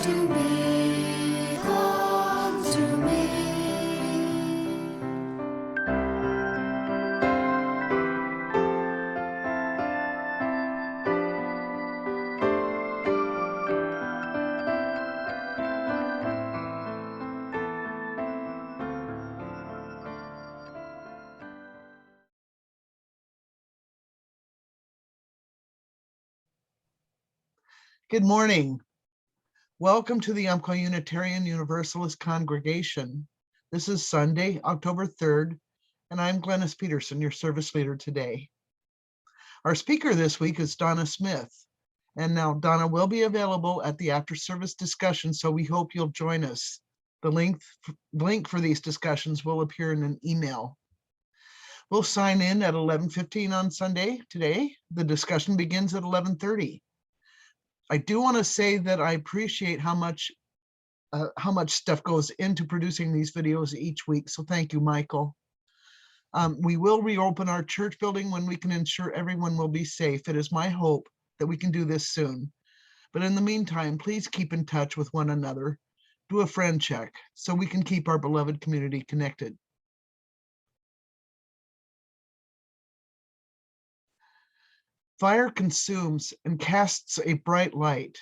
to me, come to me. Good morning. Welcome to the Umpqua Unitarian Universalist Congregation. This is Sunday, October 3rd, and I'm Glennis Peterson, your service leader today. Our speaker this week is Donna Smith. And now Donna will be available at the after-service discussion, so we hope you'll join us. The link for these discussions will appear in an email. We'll sign in at 11:15 on Sunday today. The discussion begins at 11:30. I do want to say that I appreciate how much stuff goes into producing these videos each week. So thank you, Michael. We will reopen our church building when we can ensure everyone will be safe. It is my hope that we can do this soon. But in the meantime, please keep in touch with one another. Do a friend check so we can keep our beloved community connected. Fire consumes and casts a bright light.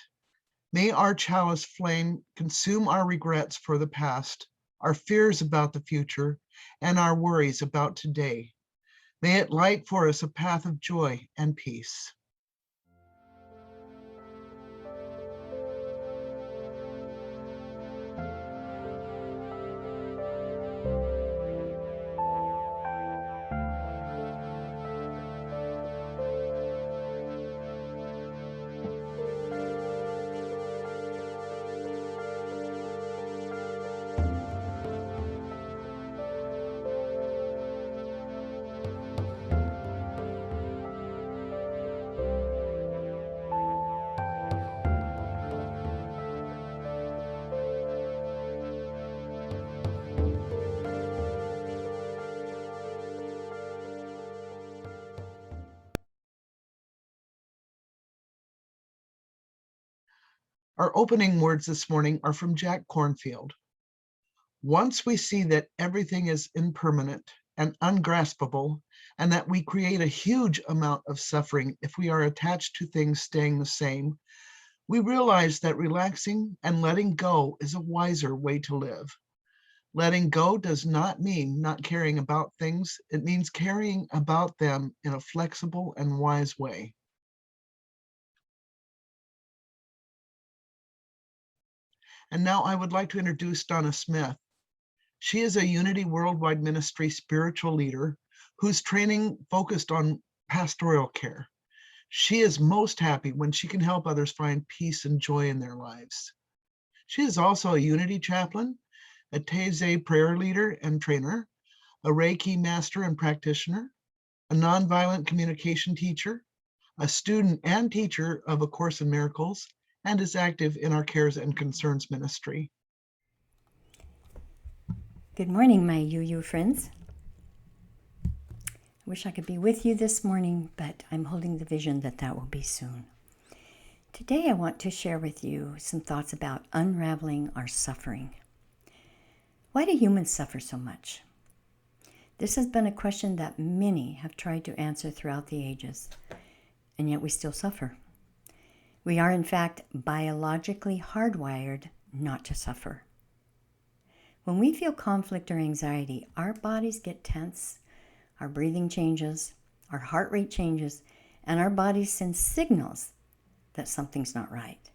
May our chalice flame consume our regrets for the past, our fears about the future, and our worries about today. May it light for us a path of joy and peace. Our opening words this morning are from Jack Kornfield. Once we see that everything is impermanent and ungraspable, and that we create a huge amount of suffering if we are attached to things staying the same, we realize that relaxing and letting go is a wiser way to live. Letting go does not mean not caring about things. It means caring about them in a flexible and wise way. And now I would like to introduce Donna Smith. She is a Unity Worldwide Ministry spiritual leader whose training focused on pastoral care. She is most happy when she can help others find peace and joy in their lives. She is also a Unity chaplain, a Taizé prayer leader and trainer, a Reiki master and practitioner, a nonviolent communication teacher, a student and teacher of A Course in Miracles, and is active in our Cares and Concerns ministry. Good morning, my UU friends. I wish I could be with you this morning, but I'm holding the vision that will be soon. Today I want to share with you some thoughts about unraveling our suffering. Why do humans suffer so much? This has been a question that many have tried to answer throughout the ages, and yet we still suffer. We are, in fact, biologically hardwired not to suffer. When we feel conflict or anxiety, our bodies get tense, our breathing changes, our heart rate changes, and our bodies send signals that something's not right.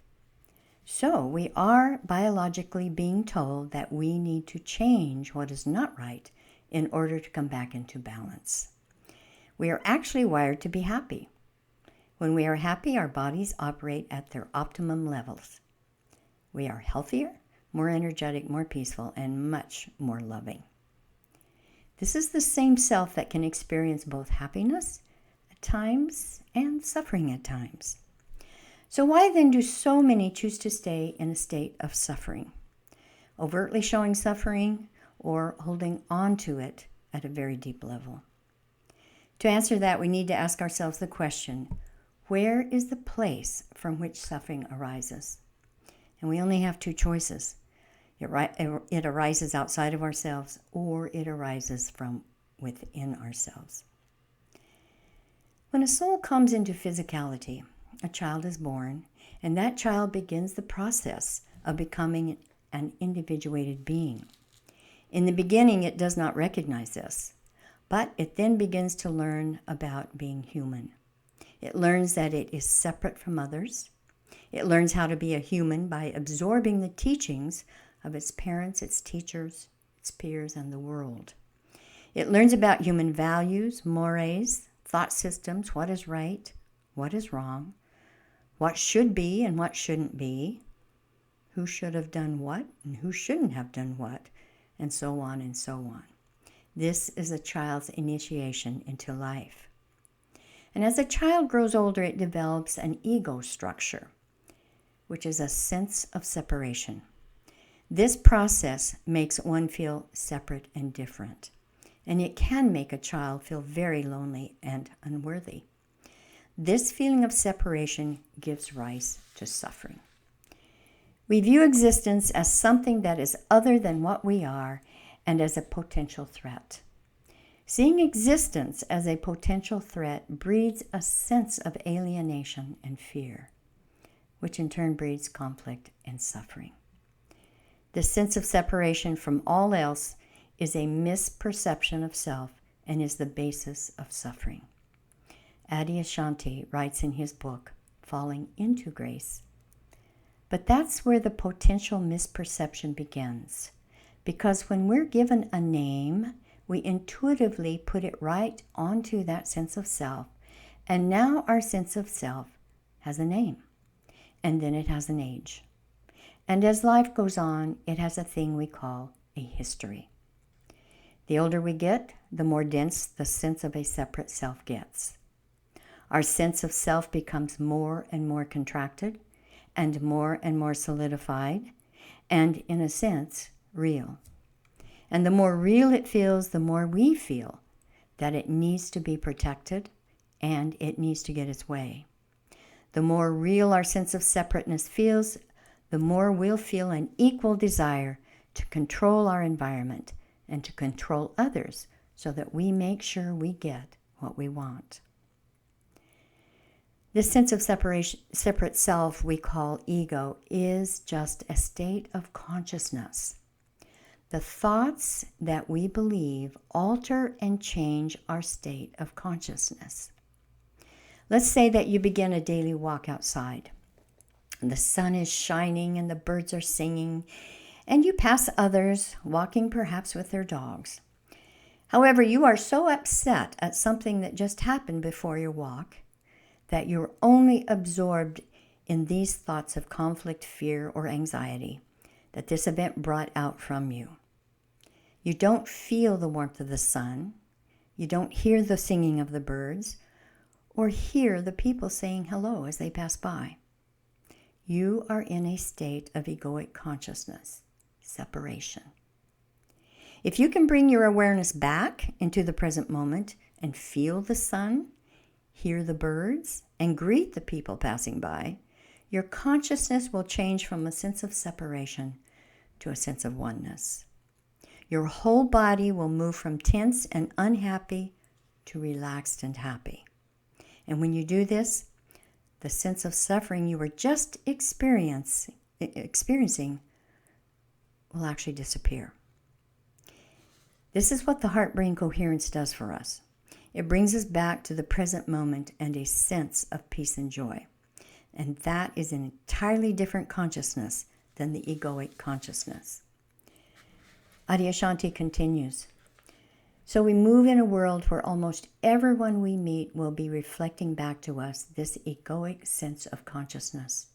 So we are biologically being told that we need to change what is not right in order to come back into balance. We are actually wired to be happy. When we are happy, our bodies operate at their optimum levels. We are healthier, more energetic, more peaceful, and much more loving. This is the same self that can experience both happiness at times and suffering at times. So why then do so many choose to stay in a state of suffering, overtly showing suffering or holding on to it at a very deep level? To answer that, we need to ask ourselves the question, where is the place from which suffering arises? And we only have two choices. It arises outside of ourselves, or it arises from within ourselves. When a soul comes into physicality, a child is born, and that child begins the process of becoming an individuated being. In the beginning, it does not recognize this, but it then begins to learn about being human. It learns that it is separate from others. It learns how to be a human by absorbing the teachings of its parents, its teachers, its peers, and the world. It learns about human values, mores, thought systems, what is right, what is wrong, what should be and what shouldn't be, who should have done what and who shouldn't have done what, and so on and so on. This is a child's initiation into life. And as a child grows older, it develops an ego structure, which is a sense of separation. This process makes one feel separate and different, and it can make a child feel very lonely and unworthy. This feeling of separation gives rise to suffering. We view existence as something that is other than what we are and as a potential threat. Seeing existence as a potential threat breeds a sense of alienation and fear, which in turn breeds conflict and suffering. The sense of separation from all else is a misperception of self and is the basis of suffering. Adyashanti writes in his book, Falling into Grace, but that's where the potential misperception begins, because when we're given a name, we intuitively put it right onto that sense of self, and now our sense of self has a name, and then it has an age. And as life goes on, it has a thing we call a history. The older we get, the more dense the sense of a separate self gets. Our sense of self becomes more and more contracted and more solidified, and in a sense, real. And the more real it feels, the more we feel that it needs to be protected and it needs to get its way. The more real our sense of separateness feels, the more we'll feel an equal desire to control our environment and to control others so that we make sure we get what we want. This sense of separate self we call ego is just a state of consciousness. The thoughts that we believe alter and change our state of consciousness. Let's say that you begin a daily walk outside. The sun is shining and the birds are singing, and you pass others walking perhaps with their dogs. However, you are so upset at something that just happened before your walk that you're only absorbed in these thoughts of conflict, fear, or anxiety that this event brought out from you. You don't feel the warmth of the sun, you don't hear the singing of the birds, or hear the people saying hello as they pass by. You are in a state of egoic consciousness, separation. If you can bring your awareness back into the present moment and feel the sun, hear the birds, and greet the people passing by, your consciousness will change from a sense of separation to a sense of oneness. Your whole body will move from tense and unhappy to relaxed and happy. And when you do this, the sense of suffering you were just experiencing will actually disappear. This is what the heart-brain coherence does for us. It brings us back to the present moment and a sense of peace and joy. And that is an entirely different consciousness than the egoic consciousness. Adyashanti continues, so we move in a world where almost everyone we meet will be reflecting back to us this egoic sense of consciousness.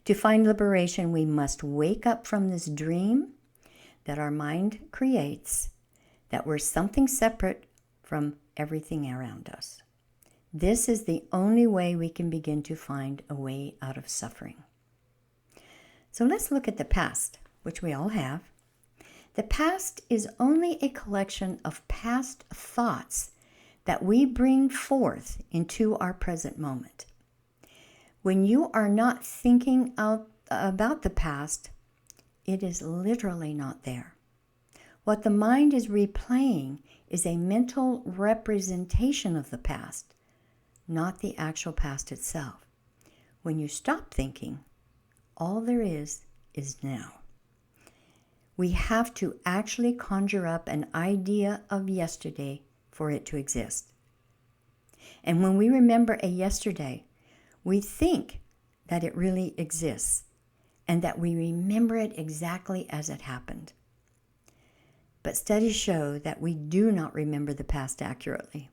To find liberation, we must wake up from this dream that our mind creates, that we're something separate from everything around us. This is the only way we can begin to find a way out of suffering. So let's look at the past, which we all have. The past is only a collection of past thoughts that we bring forth into our present moment. When you are not thinking out about the past, it is literally not there. What the mind is replaying is a mental representation of the past, not the actual past itself. When you stop thinking, all there is now. We have to actually conjure up an idea of yesterday for it to exist. And when we remember a yesterday, we think that it really exists and that we remember it exactly as it happened. But studies show that we do not remember the past accurately.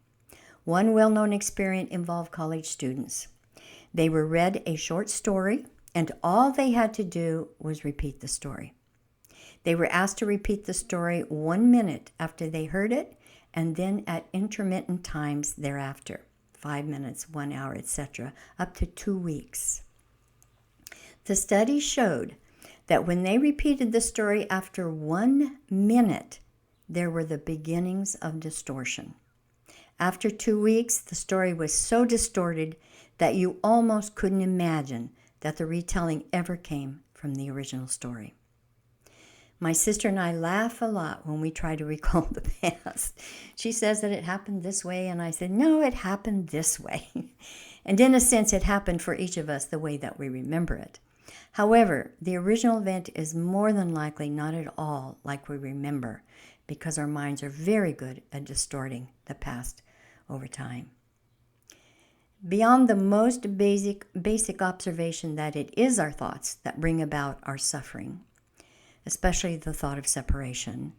One well-known experiment involved college students. They were read a short story, and all they had to do was repeat the story. They were asked to repeat the story 1 minute after they heard it, and then at intermittent times thereafter, 5 minutes, 1 hour, etc., up to 2 weeks. The study showed that when they repeated the story after 1 minute, there were the beginnings of distortion. After 2 weeks, the story was so distorted that you almost couldn't imagine that the retelling ever came from the original story. My sister and I laugh a lot when we try to recall the past. She says that it happened this way, and I said, no, it happened this way. And in a sense, it happened for each of us the way that we remember it. However, the original event is more than likely not at all like we remember, because our minds are very good at distorting the past over time. Beyond the most basic observation that it is our thoughts that bring about our suffering, especially the thought of separation,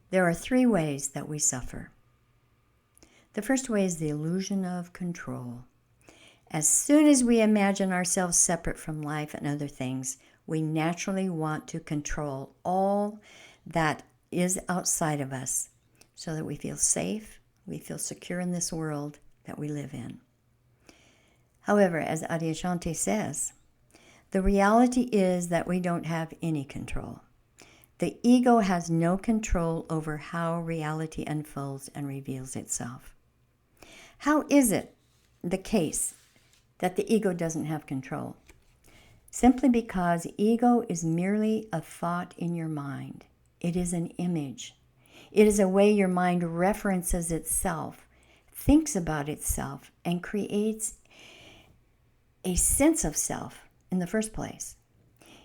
there are 3 ways that we suffer. The first way is the illusion of control. As soon as we imagine ourselves separate from life and other things, we naturally want to control all that is outside of us so that we feel safe, we feel secure in this world that we live in. However, as Adyashanti says, the reality is that we don't have any control. The ego has no control over how reality unfolds and reveals itself. How is it the case that the ego doesn't have control? Simply because ego is merely a thought in your mind. It is an image. It is a way your mind references itself, thinks about itself, and creates a sense of self in the first place.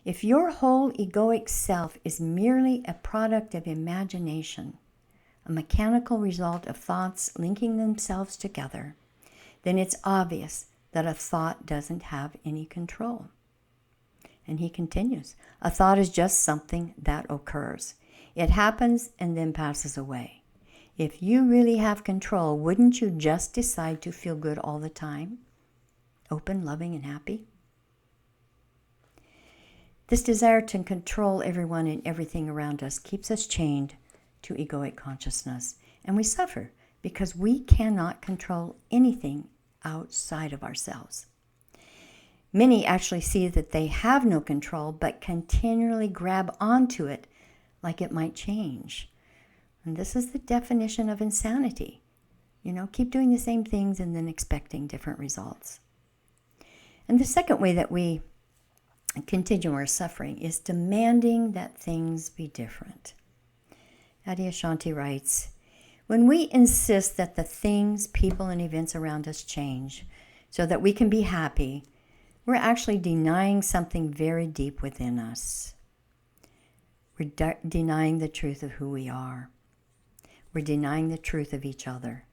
If your whole egoic self is merely a product of imagination, a mechanical result of thoughts linking themselves together, then it's obvious that a thought doesn't have any control. And he continues, a thought is just something that occurs. It happens and then passes away. If you really have control, wouldn't you just decide to feel good all the time? Open, loving, and happy? This desire to control everyone and everything around us keeps us chained to egoic consciousness, and we suffer because we cannot control anything outside of ourselves. Many actually see that they have no control, but continually grab onto it like it might change. And this is the definition of insanity. Keep doing the same things and then expecting different results. And the second way that we continue our suffering is demanding that things be different. Adyashanti writes, when we insist that the things, people, and events around us change so that we can be happy, we're actually denying something very deep within us. We're denying the truth of who we are. We're denying the truth of each other.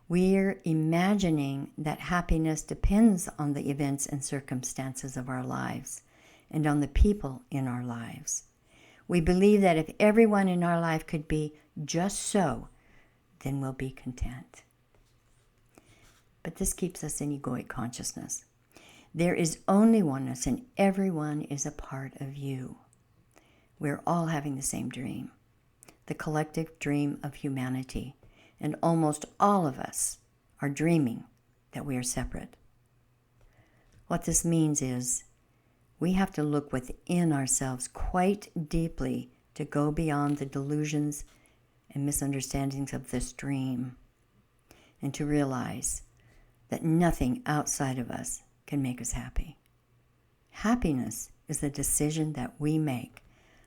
We're imagining that happiness depends on the events and circumstances of our lives and on the people in our lives. We believe that if everyone in our life could be just so, then we'll be content. But this keeps us in egoic consciousness. There is only oneness, and everyone is a part of you. We're all having the same dream, the collective dream of humanity. And almost all of us are dreaming that we are separate. What this means is we have to look within ourselves quite deeply to go beyond the delusions and misunderstandings of this dream, and to realize that nothing outside of us can make us happy. Happiness is a decision that we make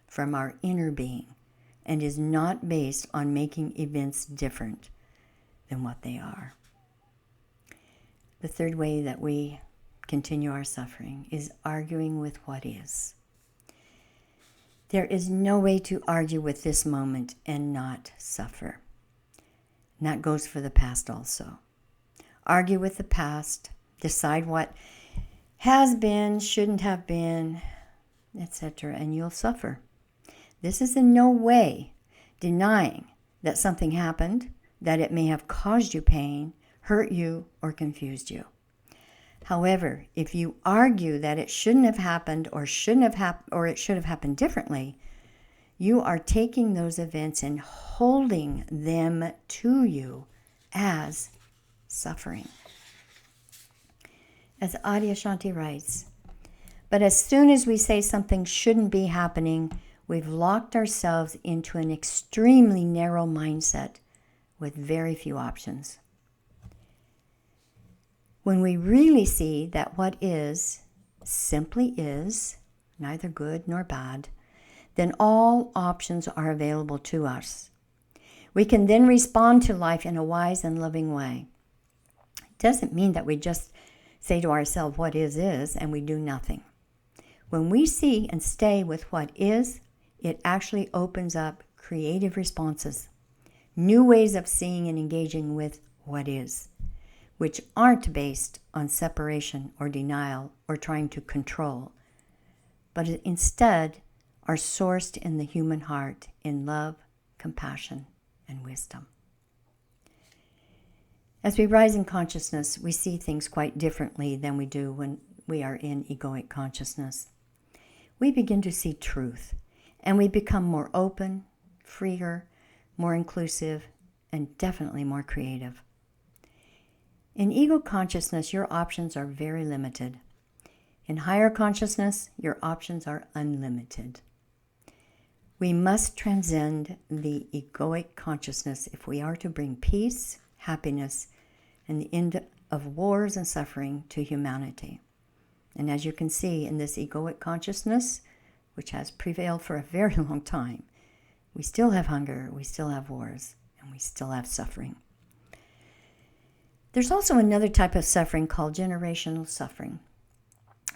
from our inner being and is not based on making events different than what they are. The third way that we continue our suffering is arguing with what is. There is no way to argue with this moment and not suffer. And that goes for the past also. Argue with the past, decide what has been, shouldn't have been, etc., and you'll suffer. This is in no way denying that something happened, that it may have caused you pain, hurt you, or confused you. However, if you argue that it shouldn't have happened or it should have happened differently, you are taking those events and holding them to you as suffering. As Adyashanti writes, but as soon as we say something shouldn't be happening, we've locked ourselves into an extremely narrow mindset with very few options. When we really see that what is simply is, neither good nor bad, then all options are available to us. We can then respond to life in a wise and loving way. It doesn't mean that we just say to ourselves what is, and we do nothing. When we see and stay with what is, it actually opens up creative responses, new ways of seeing and engaging with what is, which aren't based on separation or denial or trying to control, but instead are sourced in the human heart in love, compassion, and wisdom. As we rise in consciousness, we see things quite differently than we do when we are in egoic consciousness. We begin to see truth, and we become more open, freer, more inclusive, and definitely more creative. In ego consciousness, your options are very limited. In higher consciousness, your options are unlimited. We must transcend the egoic consciousness if we are to bring peace, happiness, and the end of wars and suffering to humanity. And as you can see in this egoic consciousness, which has prevailed for a very long time, we still have hunger, we still have wars, and we still have suffering. There's also another type of suffering called generational suffering.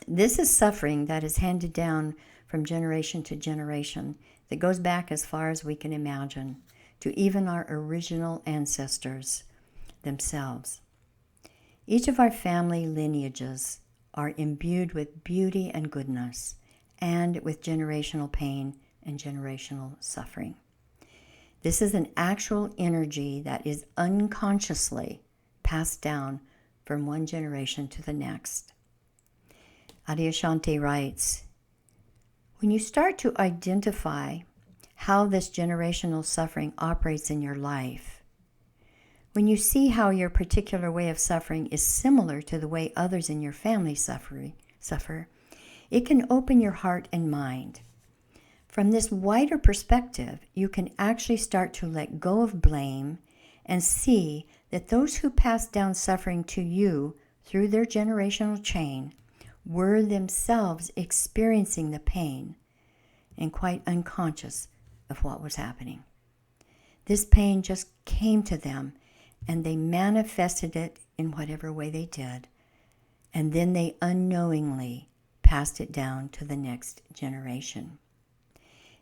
This is suffering that is handed down from generation to generation that goes back as far as we can imagine to even our original ancestors themselves. Each of our family lineages are imbued with beauty and goodness and with generational pain and generational suffering. This is an actual energy that is unconsciously passed down from one generation to the next. Adyashanti writes, when you start to identify how this generational suffering operates in your life, when you see how your particular way of suffering is similar to the way others in your family suffer, it can open your heart and mind. From this wider perspective, you can actually start to let go of blame and see that those who passed down suffering to you through their generational chain were themselves experiencing the pain and quite unconscious of what was happening. This pain just came to them and they manifested it in whatever way they did, and then they unknowingly passed it down to the next generation.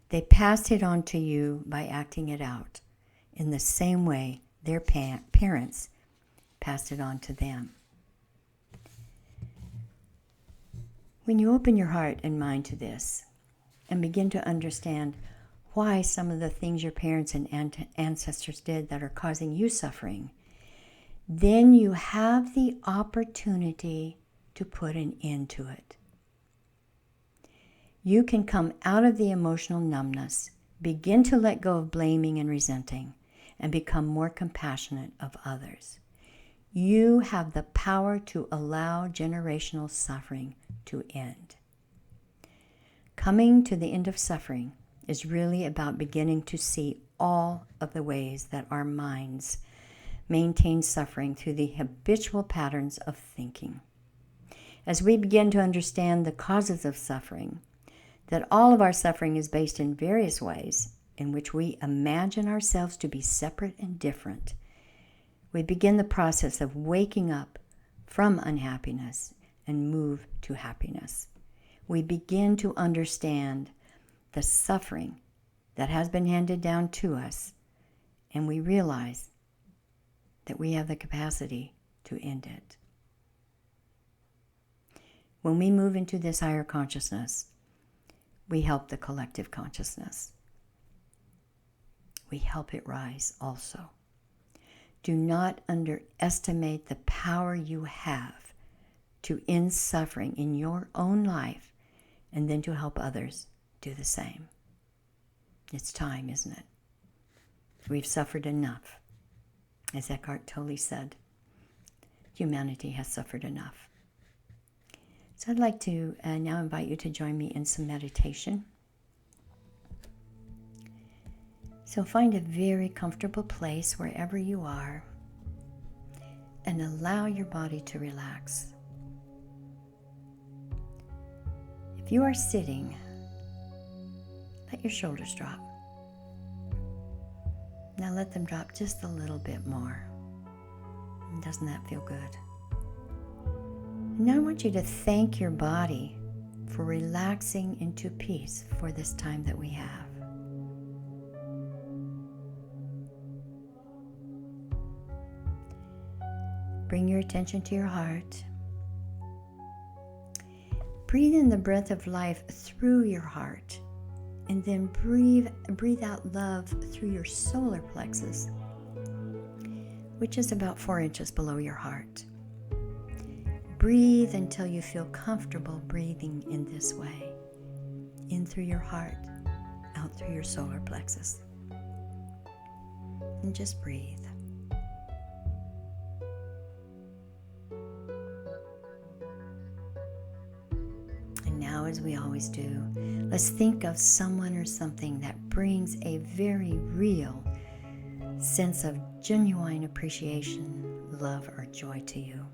They passed it on to you by acting it out in the same way their parents passed it on to them. When you open your heart and mind to this and begin to understand why some of the things your parents and ancestors did that are causing you suffering, then you have the opportunity to put an end to it. You can come out of the emotional numbness, begin to let go of blaming and resenting, and become more compassionate of others. You have the power to allow generational suffering to end. Coming to the end of suffering is really about beginning to see all of the ways that our minds maintain suffering through the habitual patterns of thinking. As we begin to understand the causes of suffering, that all of our suffering is based in various ways in which we imagine ourselves to be separate and different, we begin the process of waking up from unhappiness and move to happiness. We begin to understand the suffering that has been handed down to us, and we realize that we have the capacity to end it. When we move into this higher consciousness, we help the collective consciousness. We help it rise also. Do not underestimate the power you have to end suffering in your own life and then to help others do the same. It's time, isn't it? We've suffered enough. As Eckhart Tolle said, humanity has suffered enough. So I'd like to now invite you to join me in some meditation. So find a very comfortable place wherever you are and allow your body to relax. If you are sitting, let your shoulders drop. Now let them drop just a little bit more. Doesn't that feel good? Now I want you to thank your body for relaxing into peace for this time that we have. Bring your attention to your heart. Breathe in the breath of life through your heart, and then breathe out love through your solar plexus, which is about 4 inches below your heart. Breathe until you feel comfortable breathing in this way. In through your heart, out through your solar plexus. And just breathe. And now, as we always do, let's think of someone or something that brings a very real sense of genuine appreciation, love, or joy to you.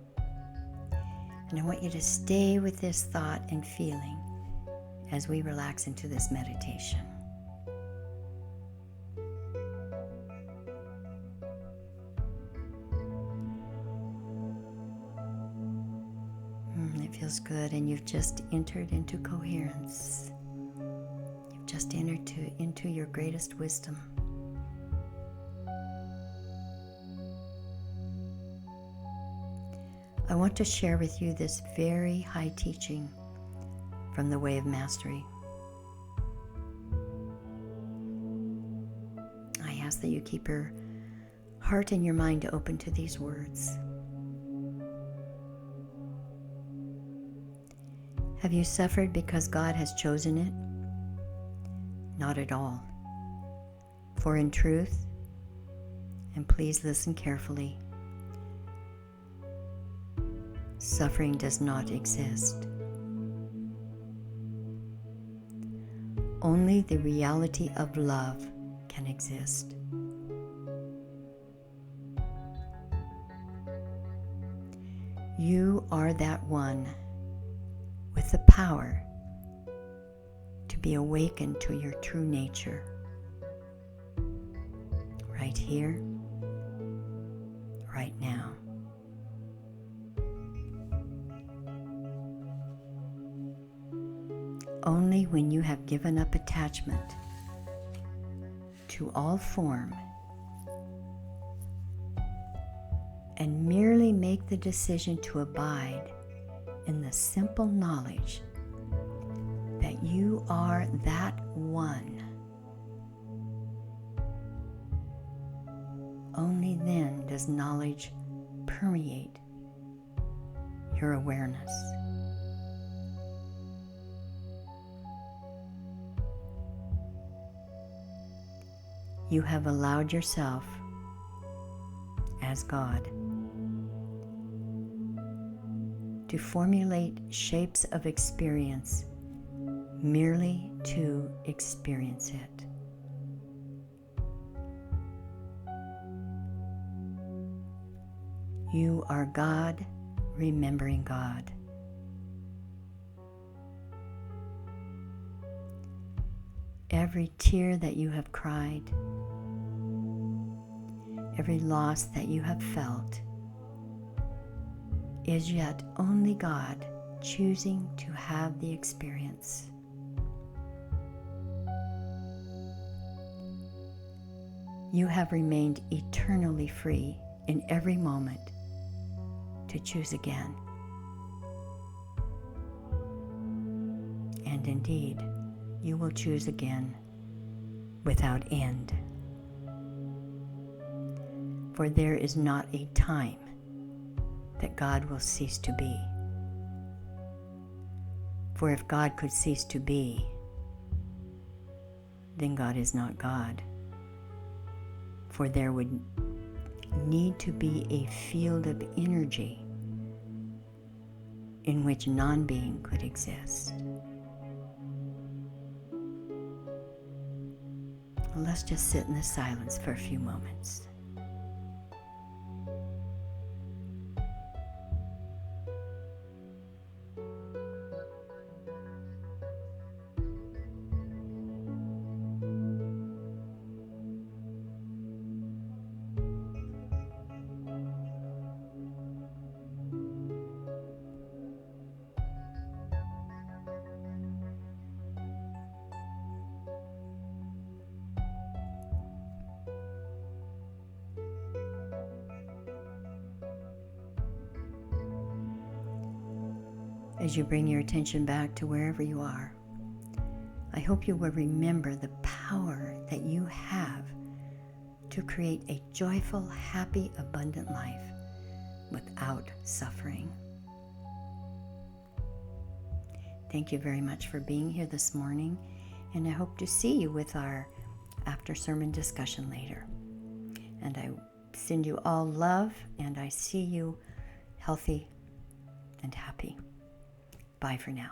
And I want you to stay with this thought and feeling as we relax into this meditation. It feels good, and you've just entered into coherence. You've just entered into your greatest wisdom. I want to share with you this very high teaching from the Way of Mastery. I ask that you keep your heart and your mind open to these words. Have you suffered because God has chosen it? Not at all. For in truth, and please listen carefully, suffering does not exist. Only the reality of love can exist. You are that one with the power to be awakened to your true nature. Right here, right now. Only when you have given up attachment to all form and merely make the decision to abide in the simple knowledge that you are that one, only then does knowledge permeate your awareness. You have allowed yourself, as God, to formulate shapes of experience merely to experience it. You are God remembering God. every tear that you have cried, every loss that you have felt, is yet only God choosing to have the experience. You have remained eternally free in every moment to choose again. And indeed, you will choose again without end. For there is not a time that God will cease to be. For if God could cease to be, then God is not God. For there would need to be a field of energy in which non-being could exist. Let's just sit in the silence for a few moments. As you bring your attention back to wherever you are, I hope you will remember the power that you have to create a joyful, happy, abundant life without suffering. Thank you very much for being here this morning, and I hope to see you with our after-sermon discussion later. And I send you all love, and I see you healthy and happy. Bye for now.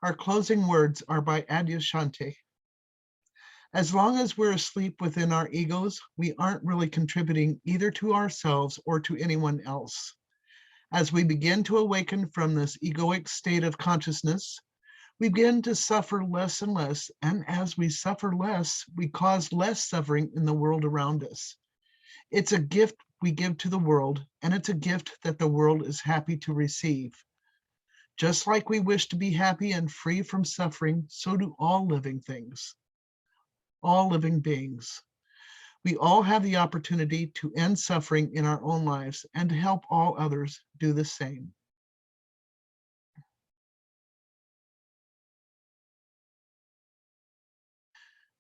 Our closing words are by Adyashanti. As long as we're asleep within our egos, we aren't really contributing either to ourselves or to anyone else. As we begin to awaken from this egoic state of consciousness, we begin to suffer less and less, and as we suffer less, we cause less suffering in the world around us. It's a gift we give to the world, and it's a gift that the world is happy to receive. Just like we wish to be happy and free from suffering, so do all living things, all living beings. We all have the opportunity to end suffering in our own lives and to help all others do the same.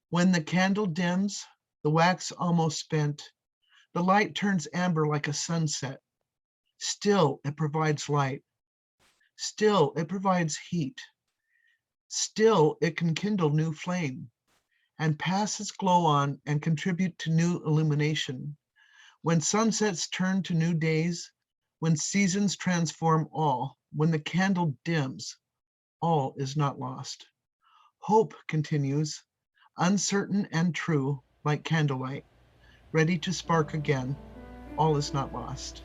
When the candle dims, the wax almost spent, the light turns amber like a sunset. Still, it provides light. Still, it provides heat. Still, it can kindle new flame and pass its glow on and contribute to new illumination. When sunsets turn to new days, when seasons transform all, when the candle dims, all is not lost. Hope continues, uncertain and true, like candlelight, ready to spark again. All is not lost.